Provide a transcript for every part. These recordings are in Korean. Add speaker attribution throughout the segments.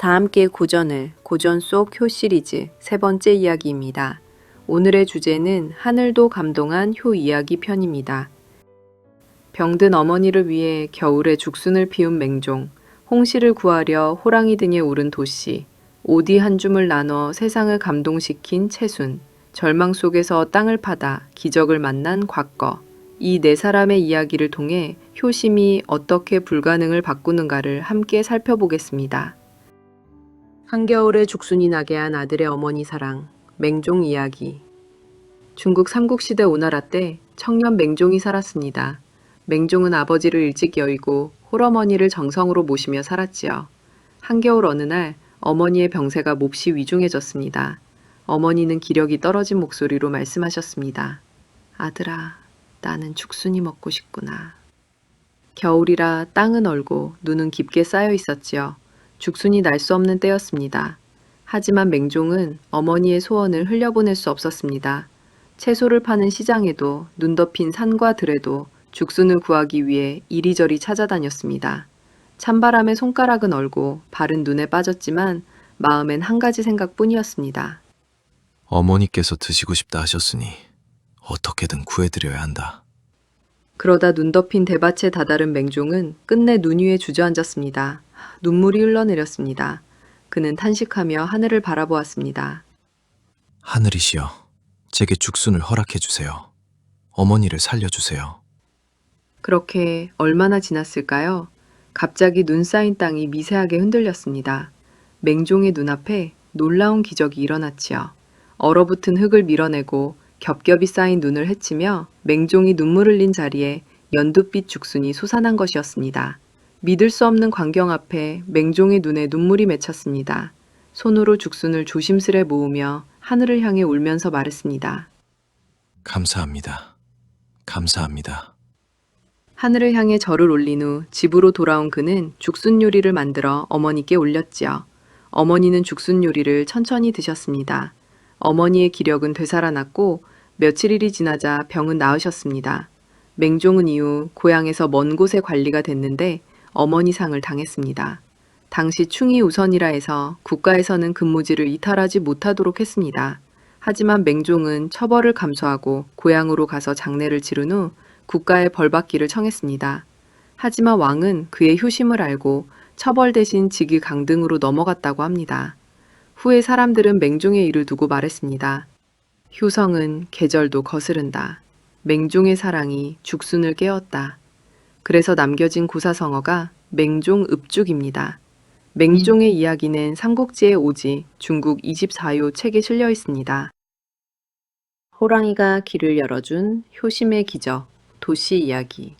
Speaker 1: 다 함께 고전을, 고전 속 효 시리즈 세 번째 이야기입니다. 오늘의 주제는 하늘도 감동한 효 이야기 편입니다. 병든 어머니를 위해 겨울에 죽순을 피운 맹종, 홍시를 구하려 호랑이 등에 오른 도씨, 오디 한 줌을 나눠 세상을 감동시킨 채순, 절망 속에서 땅을 파다 기적을 만난 곽거, 이 네 사람의 이야기를 통해 효심이 어떻게 불가능을 바꾸는가를 함께 살펴보겠습니다. 한겨울에 죽순이 나게 한 아들의 어머니 사랑, 맹종 이야기. 중국 삼국시대 오나라 때 청년 맹종이 살았습니다. 맹종은 아버지를 일찍 여의고 홀어머니를 정성으로 모시며 살았지요. 한겨울 어느 날 어머니의 병세가 몹시 위중해졌습니다. 어머니는 기력이 떨어진 목소리로 말씀하셨습니다. 아들아, 나는 죽순이 먹고 싶구나. 겨울이라 땅은 얼고 눈은 깊게 쌓여 있었지요. 죽순이 날 수 없는 때였습니다. 하지만 맹종은 어머니의 소원을 흘려보낼 수 없었습니다. 채소를 파는 시장에도 눈 덮인 산과 들에도 죽순을 구하기 위해 이리저리 찾아다녔습니다. 찬바람에 손가락은 얼고 발은 눈에 빠졌지만 마음엔 한 가지 생각뿐이었습니다.
Speaker 2: 어머니께서 드시고 싶다 하셨으니 어떻게든 구해드려야 한다.
Speaker 1: 그러다 눈 덮인 대밭에 다다른 맹종은 끝내 눈 위에 주저앉았습니다. 눈물이 흘러내렸습니다. 그는 탄식하며 하늘을 바라보았습니다.
Speaker 2: 하늘이시여, 제게 죽순을 허락해 주세요. 어머니를 살려주세요.
Speaker 1: 그렇게 얼마나 지났을까요? 갑자기 눈 쌓인 땅이 미세하게 흔들렸습니다. 맹종의 눈앞에 놀라운 기적이 일어났지요. 얼어붙은 흙을 밀어내고 겹겹이 쌓인 눈을 헤치며 맹종이 눈물 흘린 자리에 연두빛 죽순이 솟아난 것이었습니다. 믿을 수 없는 광경 앞에 맹종의 눈에 눈물이 맺혔습니다. 손으로 죽순을 조심스레 모으며 하늘을 향해 울면서 말했습니다.
Speaker 2: 감사합니다. 감사합니다.
Speaker 1: 하늘을 향해 절을 올린 후 집으로 돌아온 그는 죽순 요리를 만들어 어머니께 올렸지요. 어머니는 죽순 요리를 천천히 드셨습니다. 어머니의 기력은 되살아났고 며칠일이 지나자 병은 나으셨습니다. 맹종은 이후 고향에서 먼 곳에 관리가 됐는데 어머니 상을 당했습니다. 당시 충이 우선이라 해서 국가에서는 근무지를 이탈하지 못하도록 했습니다. 하지만 맹종은 처벌을 감수하고 고향으로 가서 장례를 치른 후 국가에 벌받기를 청했습니다. 하지만 왕은 그의 효심을 알고 처벌 대신 직위 강등으로 넘어갔다고 합니다. 후에 사람들은 맹종의 일을 두고 말했습니다. 효성은 계절도 거스른다. 맹종의 사랑이 죽순을 깨웠다. 그래서 남겨진 고사성어가 맹종읍죽입니다. 맹종의 이야기는 삼국지의 오지 중국 24요 책에 실려 있습니다. 호랑이가 길을 열어준 효심의 기적, 도시 이야기.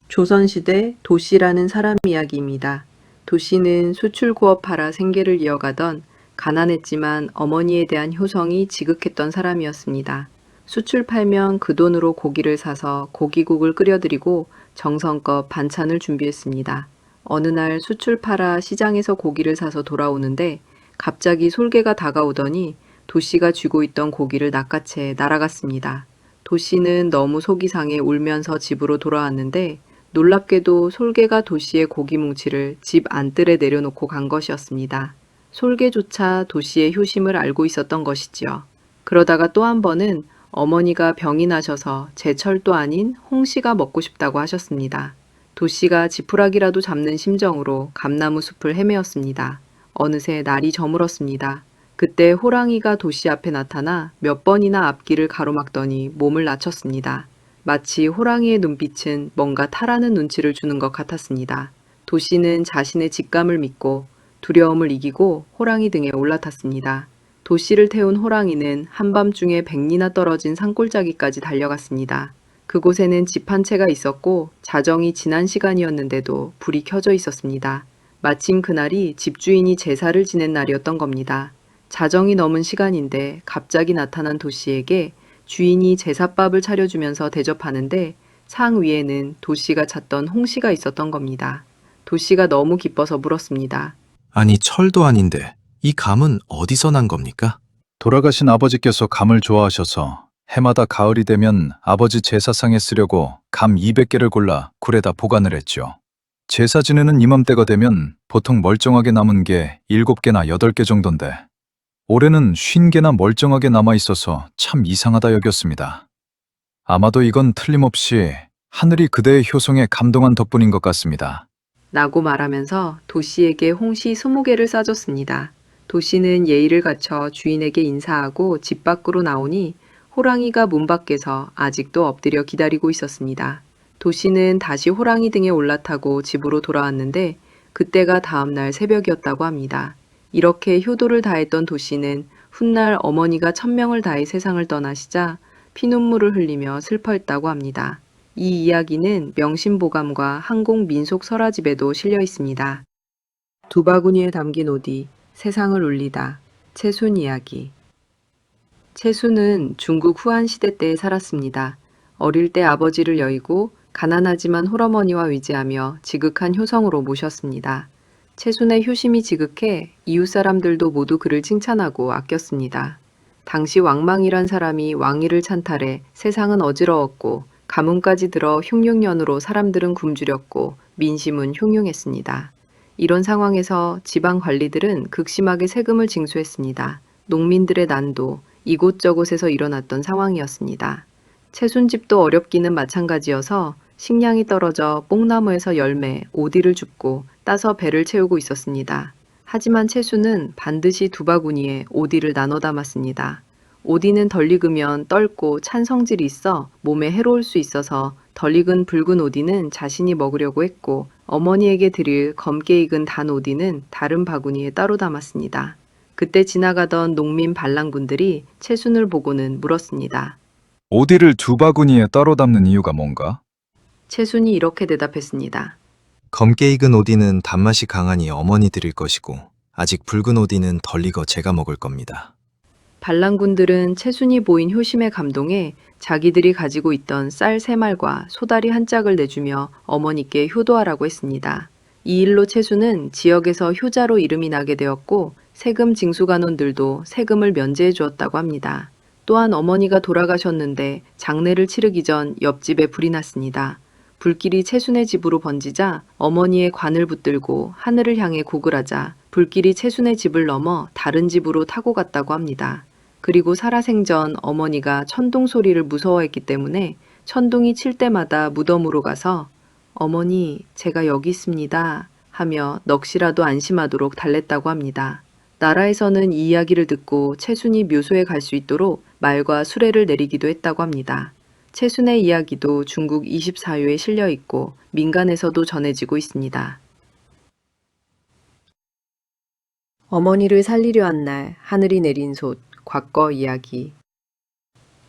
Speaker 1: 조선시대 도시라는 사람 이야기입니다. 도시는 수출구업하라 생계를 이어가던 가난했지만 어머니에 대한 효성이 지극했던 사람이었습니다. 수출 팔면 그 돈으로 고기를 사서 고기국을 끓여드리고 정성껏 반찬을 준비했습니다. 어느 날 수출 팔아 시장에서 고기를 사서 돌아오는데 갑자기 솔개가 다가오더니 도씨가 쥐고 있던 고기를 낚아채 날아갔습니다. 도씨는 너무 속이 상해 울면서 집으로 돌아왔는데 놀랍게도 솔개가 도씨의 고기 뭉치를 집 안뜰에 내려놓고 간 것이었습니다. 솔개조차 도씨의 효심을 알고 있었던 것이지요. 그러다가 또 한 번은 어머니가 병이 나셔서 제철도 아닌 홍시가 먹고 싶다고 하셨습니다. 도씨가 지푸라기라도 잡는 심정으로 감나무 숲을 헤매었습니다. 어느새 날이 저물었습니다. 그때 호랑이가 도씨 앞에 나타나 몇 번이나 앞길을 가로막더니 몸을 낮췄습니다. 마치 호랑이의 눈빛은 뭔가 타라는 눈치를 주는 것 같았습니다. 도씨는 자신의 직감을 믿고 두려움을 이기고 호랑이 등에 올라탔습니다. 도씨를 태운 호랑이는 한밤중에 100리나 떨어진 산골짜기까지 달려갔습니다. 그곳에는 집 한 채가 있었고 자정이 지난 시간이었는데도 불이 켜져 있었습니다. 마침 그날이 집주인이 제사를 지낸 날이었던 겁니다. 자정이 넘은 시간인데 갑자기 나타난 도씨에게 주인이 제사밥을 차려주면서 대접하는데 상 위에는 도씨가 찾던 홍시가 있었던 겁니다. 도씨가 너무 기뻐서 물었습니다.
Speaker 2: 아니, 철도 아닌데 이 감은 어디서 난 겁니까?
Speaker 3: 돌아가신 아버지께서 감을 좋아하셔서 해마다 가을이 되면 아버지 제사상에 쓰려고 감 200개를 골라 굴에다 보관을 했죠. 제사 지내는 이맘때가 되면 보통 멀쩡하게 남은 게 7개나 8개 정도인데 올해는 50개나 멀쩡하게 남아있어서 참 이상하다 여겼습니다. 아마도 이건 틀림없이 하늘이 그대의 효성에 감동한 덕분인 것 같습니다.
Speaker 1: 라고 말하면서 도씨에게 홍시 20개를 싸줬습니다. 도씨는 예의를 갖춰 주인에게 인사하고 집 밖으로 나오니 호랑이가 문 밖에서 아직도 엎드려 기다리고 있었습니다. 도씨는 다시 호랑이 등에 올라타고 집으로 돌아왔는데 그때가 다음날 새벽이었다고 합니다. 이렇게 효도를 다했던 도씨는 훗날 어머니가 천명을 다해 세상을 떠나시자 피눈물을 흘리며 슬퍼했다고 합니다. 이 이야기는 명심보감과 한국민속설화집에도 실려 있습니다. 두 바구니에 담긴 오디, 세상을 울리다, 채순 이야기. 채순은 중국 후한 시대 때에 살았습니다. 어릴 때 아버지를 여의고 가난하지만 홀어머니와 위지하며 지극한 효성으로 모셨습니다. 채순의 효심이 지극해 이웃 사람들도 모두 그를 칭찬하고 아꼈습니다. 당시 왕망이란 사람이 왕위를 찬탈해 세상은 어지러웠고 가문까지 들어 흉흉년으로 사람들은 굶주렸고 민심은 흉흉했습니다. 이런 상황에서 지방 관리들은 극심하게 세금을 징수했습니다. 농민들의 난도 이곳저곳에서 일어났던 상황이었습니다. 채순집도 어렵기는 마찬가지여서 식량이 떨어져 뽕나무에서 열매, 오디를 줍고 따서 배를 채우고 있었습니다. 하지만 채순은 반드시 두 바구니에 오디를 나눠 담았습니다. 오디는 덜 익으면 떫고 찬 성질이 있어 몸에 해로울 수 있어서 덜 익은 붉은 오디는 자신이 먹으려고 했고 어머니에게 드릴 검게 익은 단 오디는 다른 바구니에 따로 담았습니다. 그때 지나가던 농민 반란군들이 채순을 보고는 물었습니다.
Speaker 3: 오디를 두 바구니에 따로 담는 이유가 뭔가?
Speaker 1: 채순이 이렇게 대답했습니다.
Speaker 2: 검게 익은 오디는 단맛이 강하니 어머니 드릴 것이고 아직 붉은 오디는 덜 익어 제가 먹을 겁니다.
Speaker 1: 반란군들은 채순이 보인 효심에 감동해 자기들이 가지고 있던 쌀 3말과 소다리 한 짝을 내주며 어머니께 효도하라고 했습니다. 이 일로 채순은 지역에서 효자로 이름이 나게 되었고 세금 징수관원들도 세금을 면제해 주었다고 합니다. 또한 어머니가 돌아가셨는데 장례를 치르기 전 옆집에 불이 났습니다. 불길이 채순의 집으로 번지자 어머니의 관을 붙들고 하늘을 향해 고글하자 불길이 채순의 집을 넘어 다른 집으로 타고 갔다고 합니다. 그리고 살아생전 어머니가 천둥 소리를 무서워했기 때문에 천둥이 칠 때마다 무덤으로 가서 어머니 제가 여기 있습니다 하며 넋이라도 안심하도록 달랬다고 합니다. 나라에서는 이 이야기를 듣고 채순이 묘소에 갈 수 있도록 말과 수레를 내리기도 했다고 합니다. 채순의 이야기도 중국 24유에 실려 있고 민간에서도 전해지고 있습니다. 어머니를 살리려 한 날 하늘이 내린 솥, 곽거 이야기.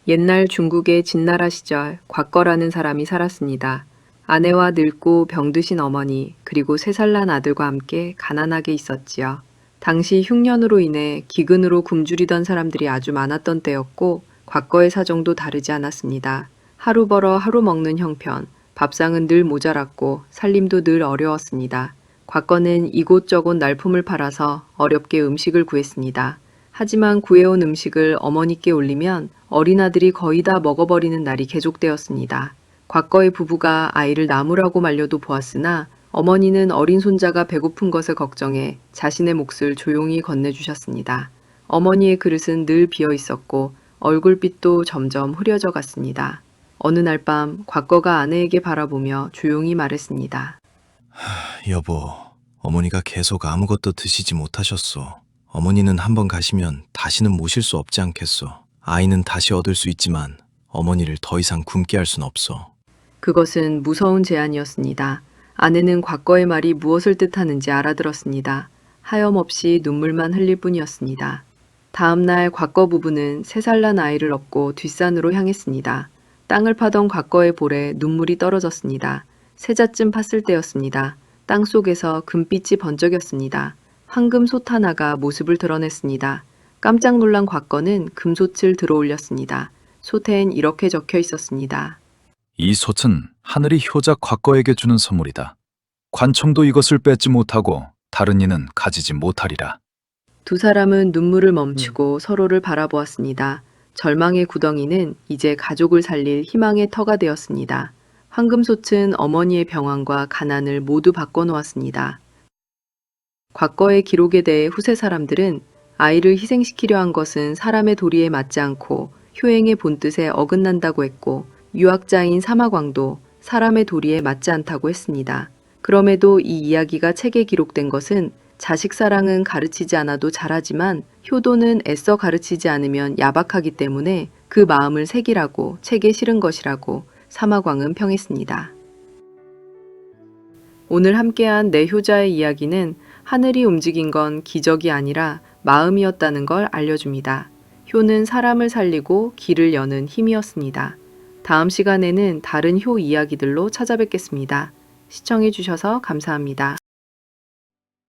Speaker 1: 옛날 중국의 진나라 시절 곽거라는 사람이 살았습니다. 아내와 늙고 병드신 어머니 그리고 3살 난 아들과 함께 가난하게 있었지요. 당시 흉년으로 인해 기근으로 굶주리던 사람들이 아주 많았던 때였고 곽거의 사정도 다르지 않았습니다. 하루 벌어 하루 먹는 형편, 밥상은 늘 모자랐고 살림도 늘 어려웠습니다. 곽거는 이곳저곳 날품을 팔아서 어렵게 음식을 구했습니다. 하지만 구해온 음식을 어머니께 올리면 어린아들이 거의 다 먹어버리는 날이 계속되었습니다. 곽거의 부부가 아이를 나무라고 말려도 보았으나 어머니는 어린 손자가 배고픈 것을 걱정해 자신의 몫을 조용히 건네주셨습니다. 어머니의 그릇은 늘 비어 있었고 얼굴빛도 점점 흐려져 갔습니다. 어느 날 밤 곽거가 아내에게 바라보며 조용히 말했습니다.
Speaker 2: 여보, 어머니가 계속 아무것도 드시지 못하셨소. 어머니는 한번 가시면 다시는 모실 수 없지 않겠소. 아이는 다시 얻을 수 있지만 어머니를 더 이상 굶게 할 순 없소.
Speaker 1: 그것은 무서운 제안이었습니다. 아내는 곽거의 말이 무엇을 뜻하는지 알아들었습니다. 하염없이 눈물만 흘릴 뿐이었습니다. 다음 날 곽거 부부는 3살 난 아이를 업고 뒷산으로 향했습니다. 땅을 파던 곽거의 볼에 눈물이 떨어졌습니다. 세자쯤 팠을 때였습니다. 땅 속에서 금빛이 번쩍였습니다. 황금 솥 하나가 모습을 드러냈습니다. 깜짝 놀란 곽거는 금솥을 들어 올렸습니다. 솥엔 이렇게 적혀 있었습니다.
Speaker 3: 이 솥은 하늘이 효자 곽거에게 주는 선물이다. 관청도 이것을 뺏지 못하고 다른 이는 가지지 못하리라.
Speaker 1: 두 사람은 눈물을 멈추고 서로를 바라보았습니다. 절망의 구덩이는 이제 가족을 살릴 희망의 터가 되었습니다. 황금솥은 어머니의 병환과 가난을 모두 바꿔놓았습니다. 과거의 기록에 대해 후세 사람들은 아이를 희생시키려 한 것은 사람의 도리에 맞지 않고 효행의 본뜻에 어긋난다고 했고, 유학자인 사마광도 사람의 도리에 맞지 않다고 했습니다. 그럼에도 이 이야기가 책에 기록된 것은 자식 사랑은 가르치지 않아도 잘하지만 효도는 애써 가르치지 않으면 야박하기 때문에 그 마음을 새기라고 책에 실은 것이라고 사마광은 평했습니다. 오늘 함께한 내 효자의 이야기는 하늘이 움직인 건 기적이 아니라 마음이었다는 걸 알려줍니다. 효는 사람을 살리고 길을 여는 힘이었습니다. 다음 시간에는 다른 효 이야기들로 찾아뵙겠습니다. 시청해주셔서 감사합니다.